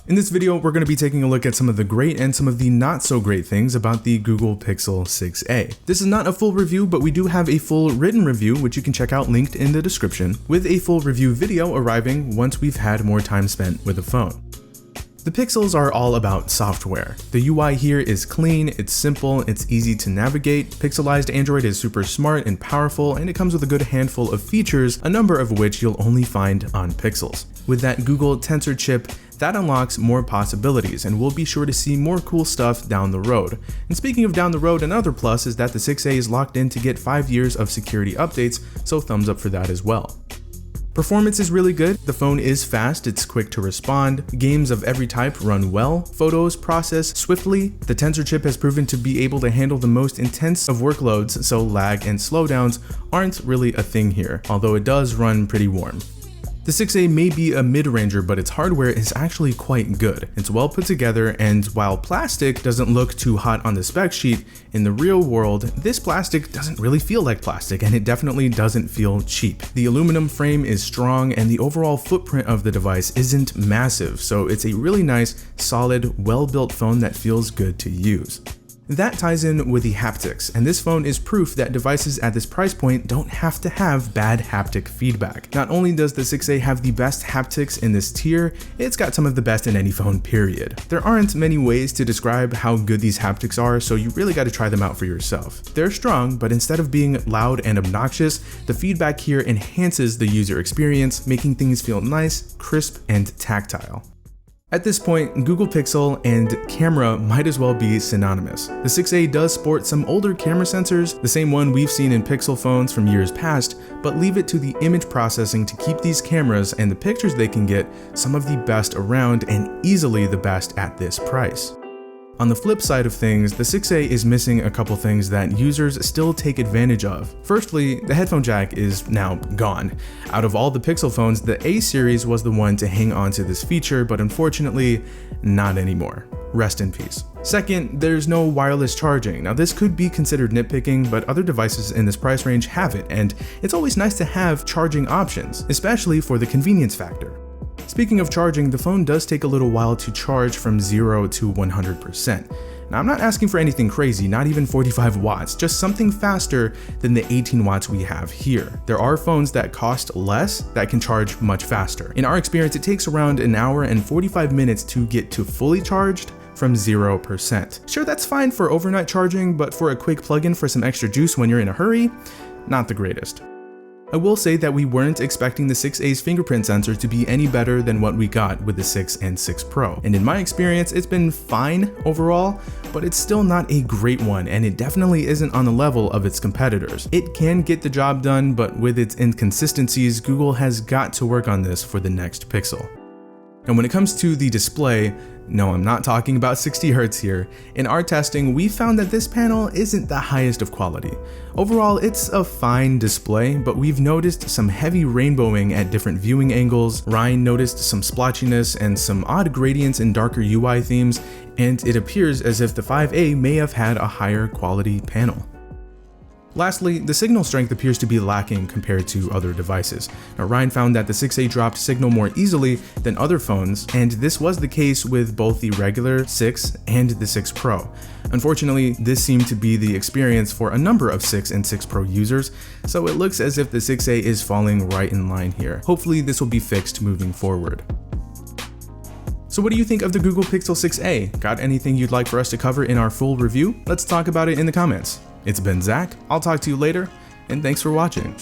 In this video, we're going to be taking a look at some of the great and some of the not so great things about the Google Pixel 6a. This is not a full review, but we do have a full written review, which you can check out linked in the description, with a full review video arriving once we've had more time spent with the phone. The Pixels are all about software. The UI here is clean, it's simple, it's easy to navigate. Pixelized Android is super smart and powerful, and it comes with a good handful of features, a number of which you'll only find on Pixels. With that Google Tensor chip, that unlocks more possibilities, and we'll be sure to see more cool stuff down the road. And speaking of down the road, another plus is that the 6a is locked in to get 5 years of security updates, so thumbs up for that as well. Performance is really good, the phone is fast, it's quick to respond, games of every type run well, photos process swiftly, the Tensor chip has proven to be able to handle the most intense of workloads, so lag and slowdowns aren't really a thing here, although it does run pretty warm. The 6a may be a mid-ranger, but its hardware is actually quite good. It's well put together, and while plastic doesn't look too hot on the spec sheet, in the real world, this plastic doesn't really feel like plastic, and it definitely doesn't feel cheap. The aluminum frame is strong, and the overall footprint of the device isn't massive, so it's a really nice, solid, well-built phone that feels good to use. That ties in with the haptics, and this phone is proof that devices at this price point don't have to have bad haptic feedback. Not only does the 6a have the best haptics in this tier, it's got some of the best in any phone, period. There aren't many ways to describe how good these haptics are, so you really got to try them out for yourself. They're strong, but instead of being loud and obnoxious, the feedback here enhances the user experience, making things feel nice, crisp, and tactile. At this point, Google Pixel and camera might as well be synonymous. The 6a does sport some older camera sensors, the same one we've seen in Pixel phones from years past, but leave it to the image processing to keep these cameras and the pictures they can get some of the best around and easily the best at this price. On the flip side of things, the 6a is missing a couple things that users still take advantage of. Firstly, the headphone jack is now gone. Out of all the Pixel phones, the A series was the one to hang on to this feature, but unfortunately, not anymore. Rest in peace. Second, there's no wireless charging. Now this could be considered nitpicking, but other devices in this price range have it, and it's always nice to have charging options, especially for the convenience factor. Speaking of charging, the phone does take a little while to charge from 0 to 100%. Now I'm not asking for anything crazy, not even 45 watts, just something faster than the 18 watts we have here. There are phones that cost less that can charge much faster. In our experience, it takes around an hour and 45 minutes to get to fully charged from 0%. Sure, that's fine for overnight charging, but for a quick plug-in for some extra juice when you're in a hurry, not the greatest. I will say that we weren't expecting the 6a's fingerprint sensor to be any better than what we got with the 6 and 6 Pro. And in my experience, it's been fine overall, but it's still not a great one, and it definitely isn't on the level of its competitors. It can get the job done, but with its inconsistencies, Google has got to work on this for the next Pixel. And when it comes to the display, no, I'm not talking about 60 Hz here. In our testing, we found that this panel isn't the highest of quality. Overall, it's a fine display, but we've noticed some heavy rainbowing at different viewing angles. Ryan noticed some splotchiness and some odd gradients in darker UI themes, and it appears as if the 5a may have had a higher quality panel. Lastly, the signal strength appears to be lacking compared to other devices. Now, Ryan found that the 6a dropped signal more easily than other phones, and this was the case with both the regular 6 and the 6 Pro. Unfortunately, this seemed to be the experience for a number of 6 and 6 Pro users, so it looks as if the 6a is falling right in line here. Hopefully, this will be fixed moving forward. So what do you think of the Google Pixel 6a? Got anything you'd like for us to cover in our full review? Let's talk about it in the comments. It's been Zach, I'll talk to you later, and thanks for watching.